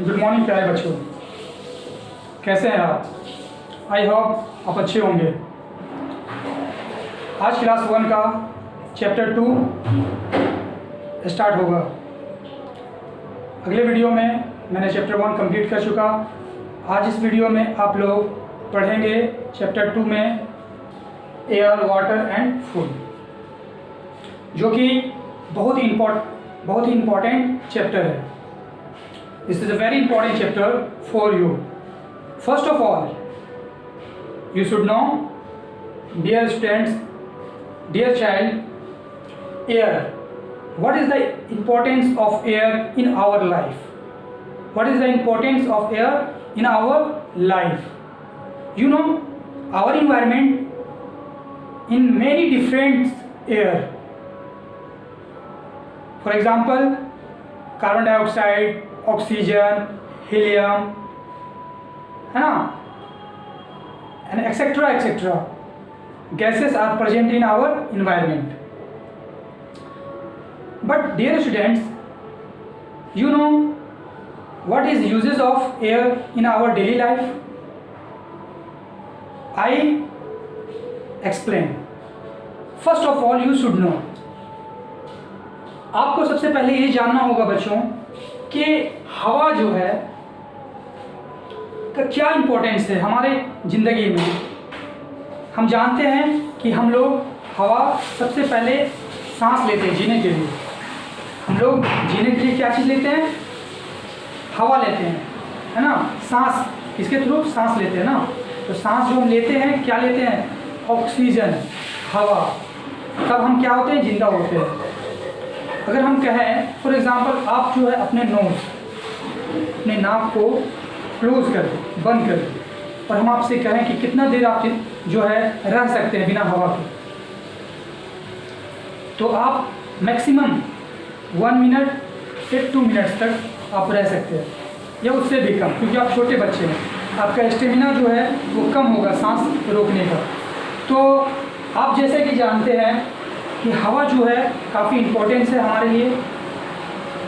Good morning प्यारे बच्चों, कैसे हैं आप? आई होप आप अच्छे होंगे। आज क्लास 1 का चैप्टर 2 स्टार्ट होगा। अगले वीडियो में मैंने चैप्टर 1 कंप्लीट कर चुका। आज इस वीडियो में आप लोग पढ़ेंगे चैप्टर 2 में एयर, वाटर एंड फूड, जो कि बहुत ही इम्पोर्टेंट चैप्टर है। This is a very important chapter for you. First of all, you should know, dear students, dear child, air. What is the importance of air in our life? What is the importance of air in our life? You know, our environment in many different air. For example, carbon dioxide, oxygen, helium, है ना, and etcetera etcetera gases are present in our environment. But dear students, you know what is uses of air in our daily life? I explain. First of all you should know, आपको सबसे पहले ये जानना होगा बच्चों कि हवा जो है का क्या इम्पोर्टेंस है हमारे ज़िंदगी में. हम जानते हैं कि हम लोग हवा सबसे पहले सांस लेते हैं जीने के लिए. हम लोग जीने के लिए क्या चीज़ लेते हैं? हवा लेते हैं, है ना. सांस किसके थ्रू? सांस लेते हैं ना. तो सांस जो हम लेते हैं, क्या लेते हैं? ऑक्सीजन, हवा. तब हम क्या होते हैं? जिंदा होते हैं. अगर हम कहें फॉर एग्जांपल, आप जो है अपने नोज, अपने नाक को क्लोज कर दें, बंद कर दें, और हम आपसे कहें कि कितना देर आप जो है रह सकते हैं बिना हवा के, तो आप मैक्सिमम 1 मिनट से 2 मिनट्स तक आप रह सकते हैं, या उससे भी कम, क्योंकि आप छोटे बच्चे हैं, आपका स्टेमिना जो है वो कम होगा सांस रोकने का. तो आप जैसे कि जानते हैं कि हवा जो है काफ़ी इम्पोर्टेंस है हमारे लिए.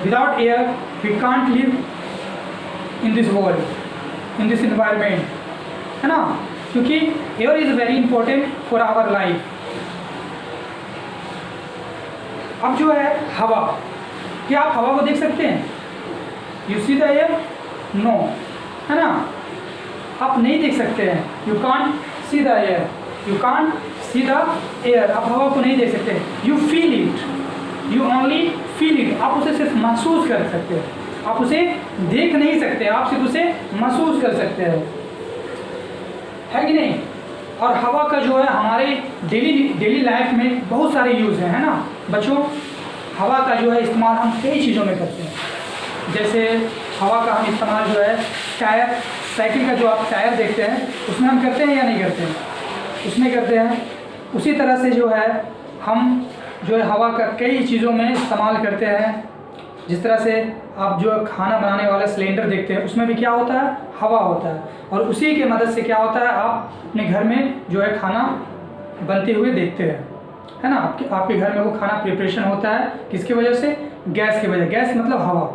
Without air we can't live in this world, in this environment, है ना. क्योंकि air is very important for our life. अब जो है हवा, क्या आप हवा को देख सकते हैं? You see the air? No, है ना. आप नहीं देख सकते हैं. You can't see the air, you can't see the air. आप हवा को नहीं देख सकते. You feel it, you only feel it. आप उसे सिर्फ महसूस कर सकते हैं. आप उसे देख नहीं सकते, आप सिर्फ उसे महसूस कर सकते हैं, है कि नहीं. और हवा का जो है हमारे डेली लाइफ में बहुत सारे यूज़ हैं, है ना बच्चों. हवा का जो है इस्तेमाल हम कई चीज़ों में करते हैं. जैसे हवा का हम इस्तेमाल जो है टायर, साइकिल का जो आप टायर देखते हैं उसमें हम करते हैं या नहीं करते हैं? उसमें करते हैं. उसी तरह से जो है हम जो है हवा का कई चीज़ों में इस्तेमाल करते हैं. जिस तरह से आप जो खाना बनाने वाला सिलेंडर देखते हैं, उसमें भी क्या होता है? हवा होता है. और उसी के मदद से क्या होता है, आप अपने घर में जो है खाना बनते हुए देखते हैं, है ना. आपके घर में वो खाना प्रिपरेशन होता है किसकी वजह से? गैस की वजह. गैस मतलब हवा.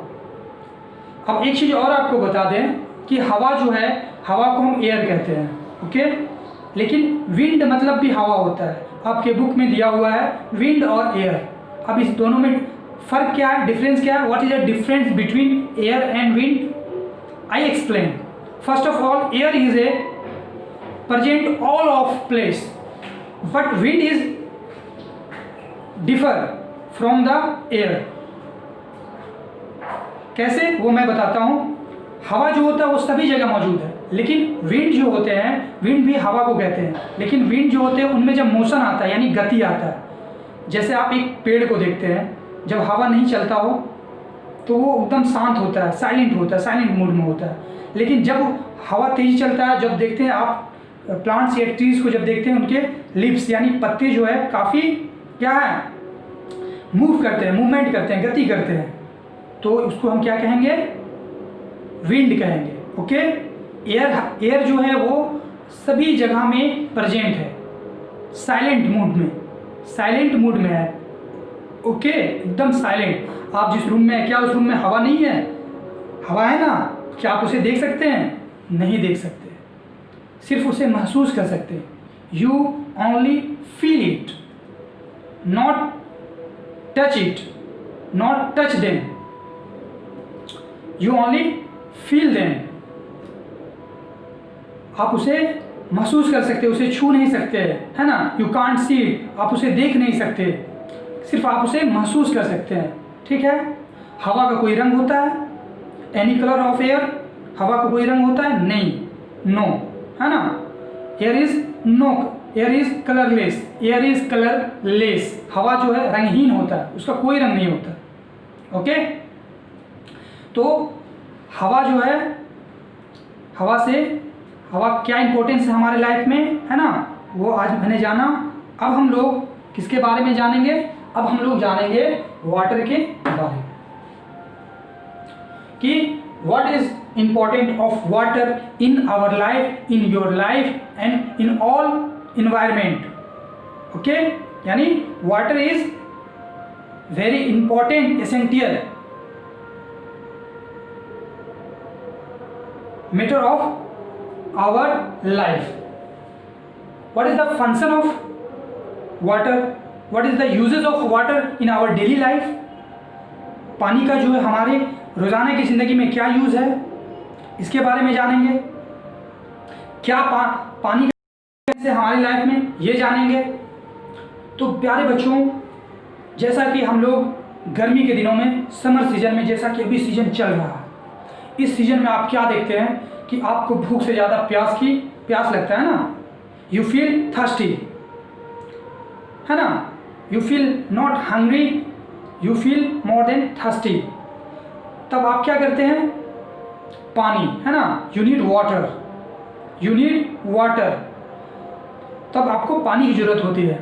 अब एक चीज़ और आपको बता दें कि हवा जो है, हवा को हम एयर कहते हैं, ओके. लेकिन विंड मतलब भी हवा होता है. आपके बुक में दिया हुआ है विंड और एयर. अब इस दोनों में फ़र्क क्या है, डिफरेंस क्या है? What is the difference between air and wind? I explain. First of all, air is a present all of place, but wind is differ from the air. कैसे, वो मैं बताता हूँ. हवा जो होता है वो सभी जगह मौजूद है, लेकिन विंड जो होते हैं, विंड भी हवा को कहते हैं, लेकिन विंड जो होते हैं उनमें जब मोशन आता है यानी गति आता है, जैसे आप एक पेड़ को देखते हैं, जब हवा नहीं चलता हो तो वो एकदम शांत होता है, साइलेंट होता है, साइलेंट मूड में होता है. लेकिन जब हवा तेज चलता है, जब देखते हैं आप प्लांट्स या ट्रीज़ को, जब देखते हैं उनके लिप्स यानी पत्ते जो है काफ़ी क्या है, मूव करते हैं, मूवमेंट करते हैं, गति करते हैं, तो उसको हम क्या कहेंगे? विंड कहेंगे, ओके. एयर जो है वो सभी जगह में प्रेजेंट है, साइलेंट मूड में है, ओके, एकदम साइलेंट. आप जिस रूम में है, क्या उस रूम में हवा नहीं है? हवा है ना. क्या आप उसे देख सकते हैं? नहीं देख सकते, सिर्फ उसे महसूस कर सकते हैं। You only feel it, not touch it, not touch them, you only feel them. आप उसे महसूस कर सकते, उसे छू नहीं सकते, है ना। यू कांट सी इट, आप उसे देख नहीं सकते, सिर्फ आप उसे महसूस कर सकते हैं, ठीक है। हवा का कोई रंग होता है? एनी कलर ऑफ एयर, हवा का कोई रंग होता है? नहीं, नो, है ना। Air is no, air is colourless, air is colourless. हवा जो है रंगहीन होता है, उसका कोई रंग नहीं होता, ओके। तो हवा जो है, हवा क्या इंपॉर्टेंस है हमारे लाइफ में, है ना, वो आज मैंने जाना। अब हम लोग किसके बारे में जानेंगे? अब हम लोग जानेंगे वाटर के बारे में, कि what is important of water in our life, in your life and in all environment, okay. यानी water is very important, essential matter of our life. What is the function of water? What is the uses of water in our daily life? पानी का जो है हमारे रोज़ाना की ज़िंदगी में क्या यूज़ है, इसके बारे में जानेंगे। क्या पानी से हमारी लाइफ में ये जानेंगे। तो प्यारे बच्चों, जैसा कि हम लोग गर्मी के दिनों में, समर सीजन में, जैसा कि अभी सीजन चल रहा है, इस सीजन में आप क्या देखते हैं कि आपको भूख से ज़्यादा प्यास लगता है ना। यू फील थर्स्टी, है ना। You feel not hungry, you feel more than thirsty. तब आप क्या करते हैं? पानी, है ना। You need water, you need water. तब आपको पानी की ज़रूरत होती है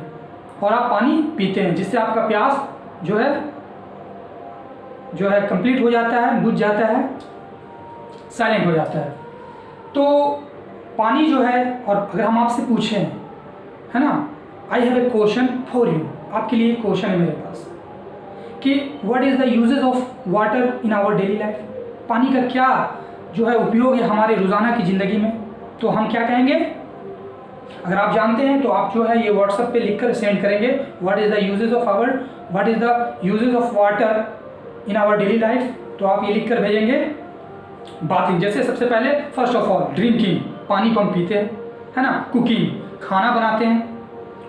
और आप पानी पीते हैं, जिससे आपका प्यास जो है कंप्लीट हो जाता है, बुझ जाता है, साइलेंट हो जाता है। तो पानी जो है, और अगर हम आपसे पूछें, है ना, I have a question for you, आपके लिए एक क्वेश्चन है मेरे पास, कि what is the uses of water in our daily life. पानी का क्या जो है उपयोग है हमारे रोज़ाना की ज़िंदगी में, तो हम क्या कहेंगे? अगर आप जानते हैं तो आप जो है ये व्हाट्सएप पे लिखकर सेंड करेंगे, what is the uses of water in our daily life. तो आप ये लिख कर भेजेंगे। बाथिंग, जैसे सबसे पहले फर्स्ट ऑफ ऑल ड्रिंकिंग, पानी को हम पीते हैं, है ना। कुकिंग, खाना बनाते हैं।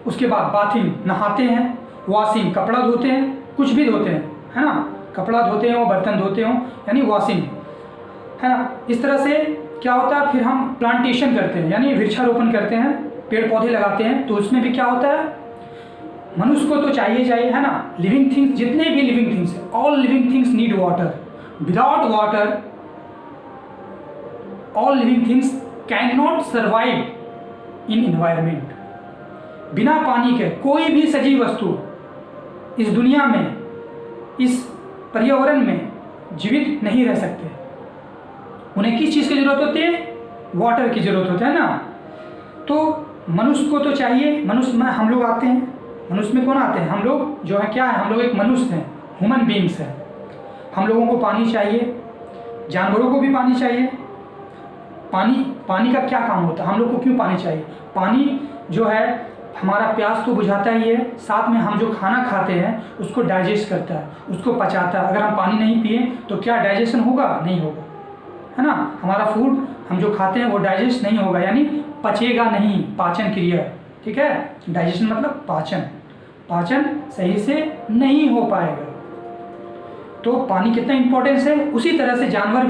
उसके बाद बाथिंग, नहाते हैं। वॉशिंग, कपड़ा धोते हैं, कुछ भी धोते हैं, है ना। कपड़ा धोते हो, बर्तन धोते हो, यानी वॉशिंग, है ना। इस तरह से क्या होता है, फिर हम प्लांटेशन करते हैं, यानी वृक्षारोपण करते हैं, पेड़ पौधे लगाते हैं। तो उसमें भी क्या होता है, मनुष्य को तो चाहिए, है ना। लिविंग थिंग्स, जितने भी living things, all living things need water. Without water all living things cannot survive in environment. बिना पानी के कोई भी सजीव वस्तु इस दुनिया में, इस पर्यावरण में जीवित नहीं रह सकते। उन्हें किस चीज़ की ज़रूरत होती है? वाटर की ज़रूरत होती है ना। तो मनुष्य को तो चाहिए, मनुष्य में हम लोग आते हैं। मनुष्य में कौन आते हैं? हम लोग जो है क्या है, हम लोग एक मनुष्य हैं, ह्यूमन बींग्स हैं। हम लोगों को पानी चाहिए, जानवरों को भी पानी चाहिए। पानी का क्या काम होता है, हम लोग को क्यों पानी चाहिए? पानी जो है हमारा प्यास तो बुझाता ही है, साथ में हम जो खाना खाते हैं उसको डाइजेस्ट करता है, उसको पचाता है। अगर हम पानी नहीं पिए तो क्या डाइजेशन होगा? नहीं होगा, है ना। हमारा फूड हम जो खाते हैं वो डाइजेस्ट नहीं होगा, यानी पचेगा नहीं, पाचन क्रिया, ठीक है। डाइजेशन मतलब पाचन सही से नहीं हो पाएगा। तो पानी कितना इंपॉर्टेंस है। उसी तरह से जानवर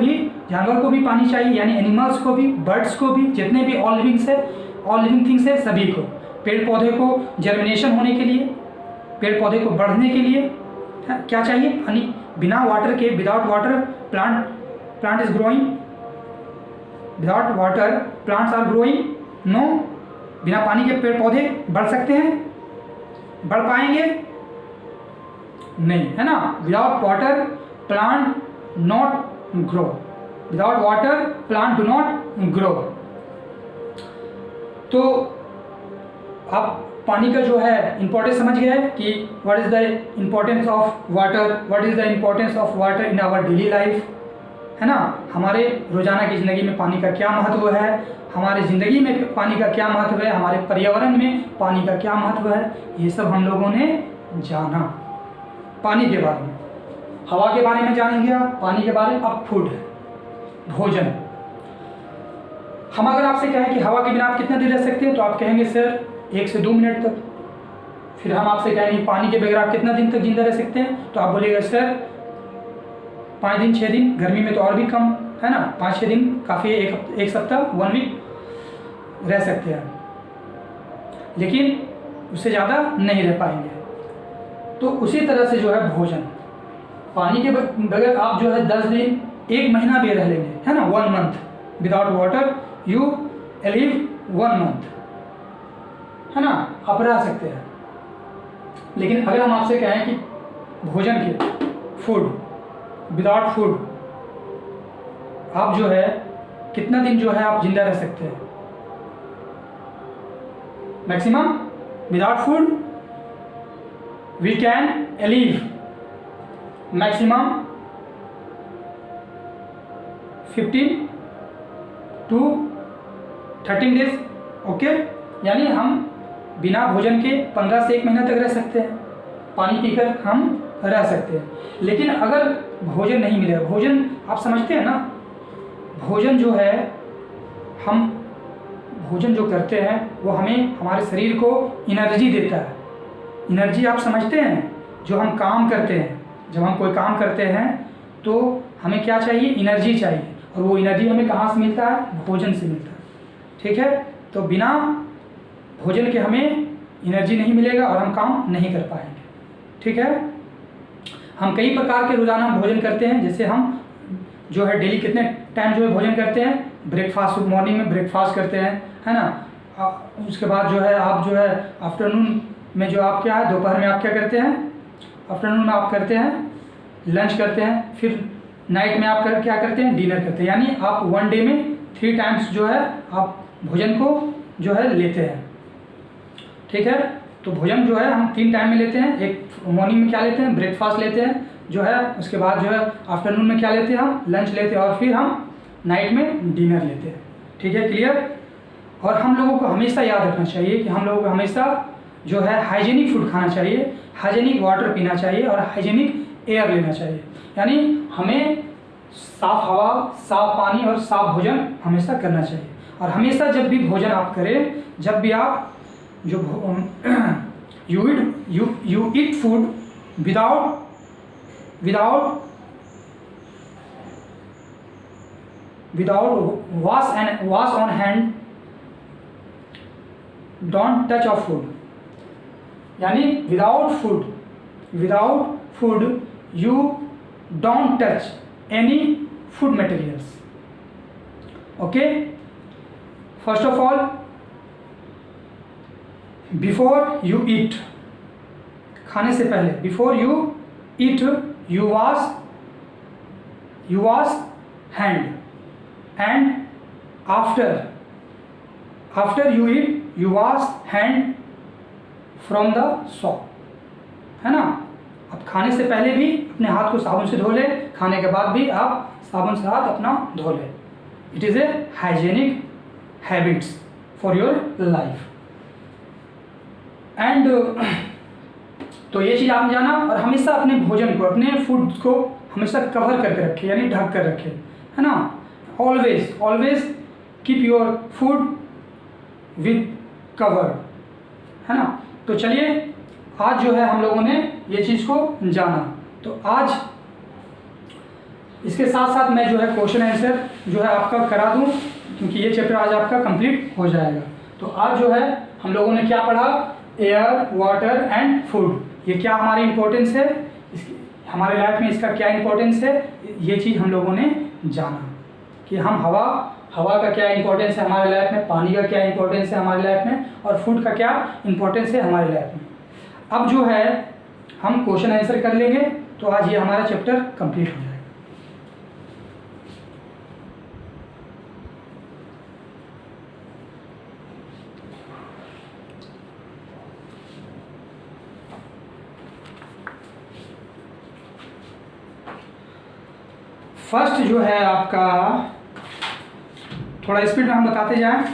को भी पानी चाहिए, यानी एनिमल्स को भी, बर्ड्स को भी, जितने भी ऑल लिविंग थिंग्स है सभी को। पेड़ पौधे को जर्मिनेशन होने के लिए, पेड़ पौधे को बढ़ने के लिए क्या चाहिए? पानी। बिना वाटर के, without water plant is growing, without water plants are growing no. बिना पानी के पेड़ पौधे बढ़ सकते हैं? बढ़ पाएंगे? नहीं, है ना। Without water plant not grow, without water plant do not grow. तो आप पानी का जो है इंपॉर्टेंस समझ गए कि what is the importance of water, what is the importance of water in our daily life, है ना, हमारे रोज़ाना की ज़िंदगी में पानी का क्या महत्व है, हमारी ज़िंदगी में पानी का क्या महत्व है, हमारे पर्यावरण में पानी का क्या महत्व है, ये सब हम लोगों ने जाना पानी के बारे में। हवा के बारे में जान लिया, पानी के बारे में। अब फूड, भोजन। हम अगर आपसे कहें कि हवा के बिना आप कितना देर रह सकते हैं, तो आप कहेंगे सर 1 से 2 मिनट तक। फिर हम आपसे कहेंगे पानी के बगैर आप कितना दिन तक जिंदा रह सकते हैं, तो आप बोलेगा सर 5 दिन 6 दिन, गर्मी में तो और भी कम, है ना, 5-6 दिन काफ़ी है, एक सप्ताह 1 वीक रह सकते हैं, लेकिन उससे ज़्यादा नहीं रह पाएंगे। तो उसी तरह से जो है भोजन, पानी के बगैर आप जो है 10 दिन 1 महीना भी रह लेंगे, है ना, 1 month without water you live 1 month, है ना, आप रह सकते हैं। लेकिन अगर हम आपसे कहें कि भोजन के, फूड, विदाउट फूड आप जो है कितना दिन जो है आप जिंदा रह सकते हैं, maximum without food we can live maximum 15 to 13 days, okay. यानी हम बिना भोजन के 15 से 1 महीना तक रह सकते हैं, पानी पीकर हम रह सकते हैं। लेकिन अगर भोजन नहीं मिले, भोजन आप समझते हैं ना, भोजन जो है, हम भोजन जो करते हैं वो हमें हमारे शरीर को एनर्जी देता है। एनर्जी आप समझते हैं, जो हम काम करते हैं, जब हम कोई काम करते हैं तो हमें क्या चाहिए, एनर्जी चाहिए, और वो एनर्जी हमें कहाँ से मिलता है, भोजन से मिलता है, ठीक है। तो बिना भोजन के हमें एनर्जी नहीं मिलेगा और हम काम नहीं कर पाएंगे, ठीक है। हम कई प्रकार के रोज़ाना भोजन करते हैं, जैसे हम जो है डेली कितने टाइम जो है भोजन करते हैं, ब्रेकफास्ट, मॉर्निंग में ब्रेकफास्ट करते हैं, है ना, उसके बाद जो है आप जो है आफ्टरनून में जो आप क्या है, दोपहर में आप क्या करते हैं, आफ्टरनून में आप करते हैं लंच करते हैं, फिर नाइट में आप क्या करते हैं, डिनर करते हैं। यानी आप 1 डे में 3 टाइम्स जो है आप भोजन को जो है लेते हैं, ठीक है। तो भोजन जो है हम 3 टाइम में लेते हैं, एक मॉर्निंग में क्या लेते हैं, ब्रेकफास्ट लेते हैं जो है, उसके बाद जो है आफ्टरनून में क्या लेते हैं, हम लंच लेते हैं, और फिर हम नाइट में डिनर लेते हैं, ठीक है, क्लियर। और हम लोगों को हमेशा याद रखना चाहिए कि हम लोगों को हमेशा जो है हाइजीनिक फूड खाना चाहिए, हाइजीनिक वाटर पीना चाहिए और हाइजीनिक एयर लेना चाहिए। यानी हमें साफ़ हवा, साफ़ पानी और साफ़ भोजन हमेशा करना चाहिए। और हमेशा जब भी भोजन आप करें, जब भी आप जो you eat food without wash on hand, don't touch of food, यानी without food you don't touch any food materials, okay। first of all, before you eat, खाने से पहले, before you eat you wash hand, and after you eat you wash hand from the soap, है ना। अब खाने से पहले भी अपने हाथ को साबुन से धो ले, खाने के बाद भी आप साबुन से हाथ अपना धो ले। It is a hygienic habits for your life. And तो ये चीज़ आपने जाना, और हमेशा अपने भोजन को, अपने फूड को हमेशा कवर करके रखें, यानी ढक कर रखें, है ना। Always keep your food with cover, है ना। तो चलिए आज जो है हम लोगों ने ये चीज़ को जाना। तो आज इसके साथ साथ मैं जो है क्वेश्चन आंसर जो है आपका करा दूं, क्योंकि ये चैप्टर आज आपका कंप्लीट हो जाएगा। तो आज जो है हम लोगों ने क्या पढ़ा, एयर, वाटर एंड फूड, ये क्या हमारी इंपॉर्टेंस है, हमारे लाइफ में इसका क्या इंपॉर्टेंस है, ये चीज़ हम लोगों ने जाना कि हम हवा का क्या इंपॉर्टेंस है हमारे लाइफ में, पानी का क्या इंपॉर्टेंस है हमारे लाइफ में, और फूड का क्या इंपॉर्टेंस है हमारे लाइफ में। अब जो है हम क्वेश्चन आंसर कर लेंगे, तो आज ये हमारा चैप्टर कंप्लीट हो जाएगा। फर्स्ट जो है आपका, थोड़ा स्पीड में हम बताते जाएं।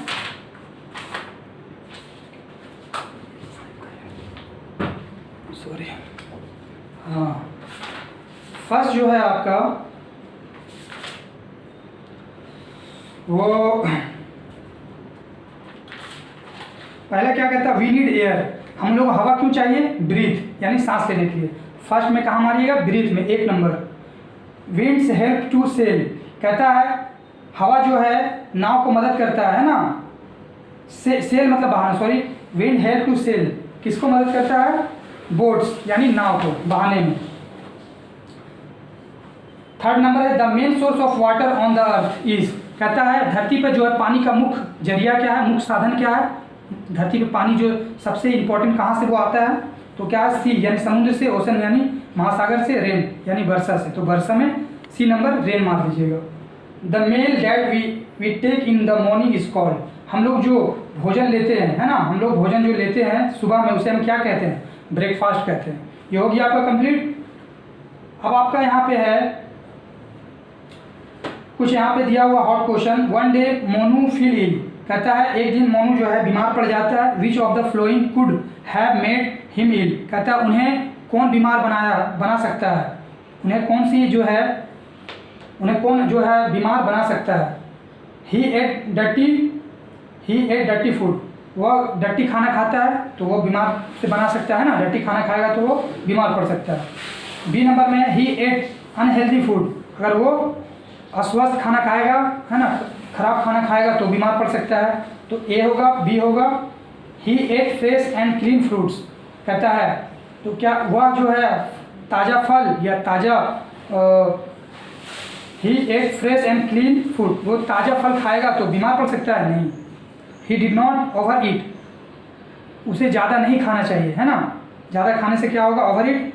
सॉरी, हाँ, फर्स्ट जो है आपका वो पहला क्या कहता है, वी नीड एयर, हम लोग हवा क्यों चाहिए, ब्रीथ यानी सांस लेने के लिए। फर्स्ट में कहाँ मारिएगा, ब्रीथ में, 1 number. Winds help to sail, कहता है हवा जो है नाव को मदद करता है ना, सेल मतलब बहाना, sorry, wind help to sail, किसको मदद करता है, बोट्स यानी नाव को बहाने में। थर्ड नंबर है the main source of water on the earth is, कहता है धरती पर जो है पानी का मुख्य जरिया क्या है, मुख्य साधन क्या है, धरती पे पानी जो सबसे इंपॉर्टेंट कहाँ से वो आता है, तो क्या है, सी यानी समुद्र से, ओशन यानी महासागर से, रेन यानी वर्षा से, तो वर्षा में सी नंबर रेन मार दीजिएगा। The mail that we take in the morning is called, हम लोग जो भोजन लेते हैं, है ना, हम लोग भोजन जो लेते हैं सुबह में, उसे हम क्या कहते हैं, ब्रेकफास्ट कहते हैं। ये हो गया आपका कंप्लीट। अब आपका यहाँ पे है कुछ यहाँ पे दिया हुआ hot question. One day Monu feel ill, कहता है एक दिन मोनू जो है बीमार पड़ जाता है। Which of the following could have made him ill, कहता है उन्हें कौन बीमार बना सकता है, उन्हें कौन सी जो है, उन्हें कौन जो है बीमार बना सकता है। ही एट डर्टी फूड, वह डर्टी खाना खाता है तो वो बीमार से बना सकता है ना, डर्टी खाना खाएगा तो वो बीमार पड़ सकता है। बी नंबर में ही एट अनहेल्दी फूड, अगर वो अस्वस्थ खाना खाएगा, है ना, खराब खाना खाएगा तो बीमार पड़ सकता है, तो ए होगा, बी होगा। He ate fresh and clean fruits, कहता है तो क्या वह जो है ताज़ा फल या ताज़ा, he ate fresh and clean food, वो ताज़ा फल खाएगा तो बीमार पड़ सकता है, नहीं। ही डिड नॉट ओवर ईट, उसे ज़्यादा नहीं खाना चाहिए, है ना, ज़्यादा खाने से क्या होगा, ओवर ईट,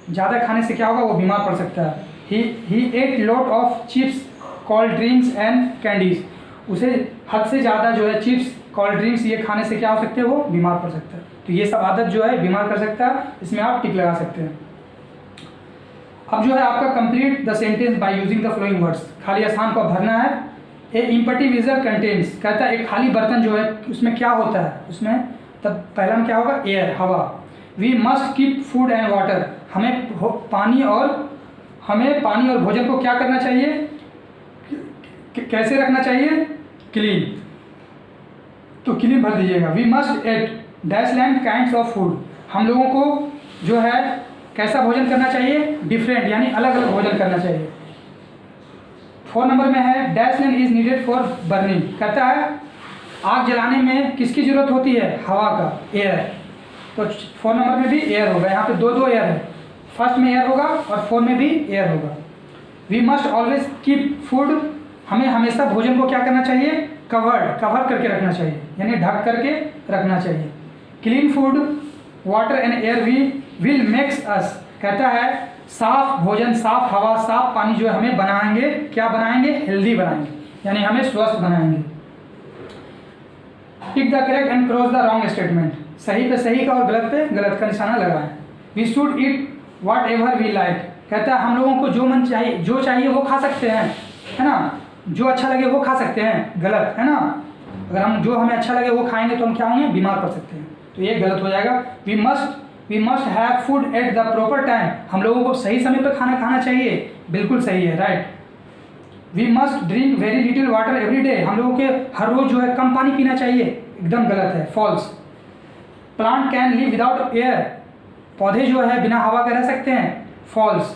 ज़्यादा खाने से क्या होगा, वो बीमार पड़ सकता है। He ate lot of chips, cold drinks and candies, उसे हद से ज़्यादा जो है चिप्स, कोल्ड ड्रिंक्स ये खाने से क्या हो सकते हैं, वो बीमार पड़ सकता है। तो ये सब आदत जो है बीमार कर सकता है, इसमें आप टिक लगा सकते हैं। अब जो है आपका complete the sentence by using the flowing words, खाली स्थान को भरना है। ए इम्पटी विजल कंटेन्स, कहता है एक खाली बर्तन जो है उसमें क्या होता है, उसमें तब पहला में क्या होगा, एयर, हवा। We must keep food and water, हमें पानी और भोजन को क्या करना चाहिए, कैसे रखना चाहिए, क्लीन, तो क्लीन भर दीजिएगा। We must eat dash land kinds of food, हम लोगों को जो है कैसा भोजन करना चाहिए, डिफरेंट यानी अलग अलग भोजन करना चाहिए। 4 नंबर में है dash land is needed for burning, कहता है आग जलाने में किसकी जरूरत होती है, हवा का, एयर, तो 4 नंबर में भी एयर होगा। यहाँ पे दो एयर है, फर्स्ट में एयर होगा और 4 में भी एयर होगा। We must always keep food, हमें हमेशा भोजन को क्या करना चाहिए, कवर करके रखना चाहिए, यानी ढक करके रखना चाहिए। Clean food, water and air will makes us, कहता है साफ भोजन, साफ हवा, साफ पानी जो हमें बनाएंगे, क्या बनाएंगे, हेल्दी बनाएंगे, यानी हमें स्वस्थ बनाएंगे। Tick the correct and cross the wrong statement, सही पे सही का और गलत पे गलत का निशाना लगाएं। We should eat whatever we like, कहता है हम लोगों को जो चाहिए वो खा सकते हैं, है ना, जो अच्छा लगे वो खा सकते हैं, गलत है ना, अगर हम जो हमें अच्छा लगे वो खाएंगे तो हम क्या होंगे, बीमार पड़ सकते हैं, तो ये गलत हो जाएगा। We must have food at the proper time, हम लोगों को सही समय पर खाना खाना चाहिए, बिल्कुल सही है, right. We must drink very little water every day, हम लोगों के हर रोज जो है कम पानी पीना चाहिए, एकदम गलत है, false. Plant can live without air, पौधे जो है बिना हवा के रह सकते हैं, फॉल्स।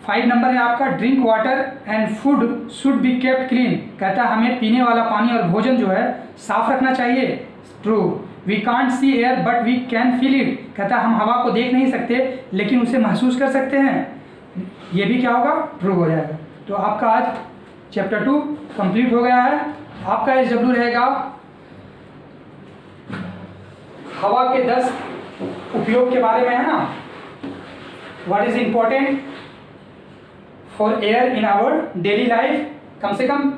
5 नंबर है आपका drink water and food should be kept clean, कहता है हमें पीने वाला पानी और भोजन जो है साफ रखना चाहिए, true. We can't see air but we can feel it, कहता है हम हवा को देख नहीं सकते लेकिन उसे महसूस कर सकते हैं, ये भी क्या होगा, ट्रू हो जाएगा। तो आपका आज चैप्टर 2 कंप्लीट हो गया है। आपका SW रहेगा हवा के 10 उपयोग के बारे में, है ना, what is important for air in our daily life. कम से कम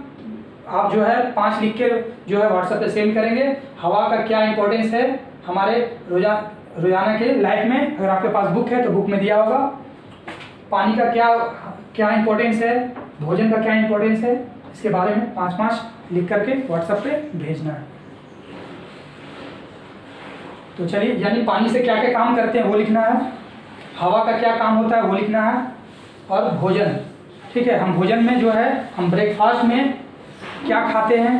आप जो है 5 लिख के जो है व्हाट्सएप पे सेंड करेंगे, हवा का क्या इंपॉर्टेंस है हमारे रोजाना के लाइफ में। अगर आपके पास बुक है तो बुक में दिया होगा। पानी का क्या इंपॉर्टेंस है, भोजन का क्या इंपॉर्टेंस है, इसके बारे में 5-5 लिख करके व्हाट्सएप पे भेजना है। तो चलिए, यानी पानी से क्या क्या काम करते हैं वो लिखना है, हवा का क्या काम होता है वो लिखना है, और भोजन। ठीक है, हम भोजन में जो है हम ब्रेकफास्ट में क्या खाते हैं,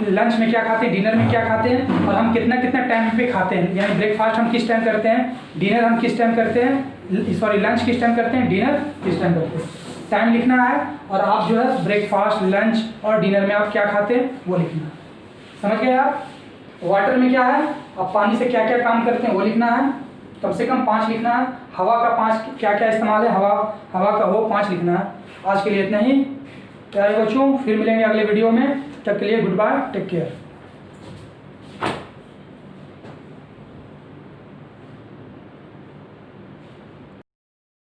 लंच में क्या खाते हैं, डिनर में क्या खाते हैं, और हम कितना कितना टाइम पे खाते हैं। यानी ब्रेकफास्ट हम किस टाइम करते हैं, डिनर हम किस टाइम करते हैं, सॉरी लंच किस टाइम करते हैं, डिनर किस टाइम करते हैं, टाइम लिखना है। और आप जो है ब्रेकफास्ट, लंच और डिनर में आप क्या खाते हैं वो लिखना है। समझ गए आप। वाटर में क्या है, आप पानी से क्या क्या काम करते हैं वो लिखना है, कम से कम 5 लिखना है। हवा का 5 क्या क्या इस्तेमाल है, हवा का वो 5 लिखना है। आज के लिए इतना ही। प्यारे बच्चों, फिर मिलेंगे अगले वीडियो में। तब तक के लिए गुड बाय, टेक केयर।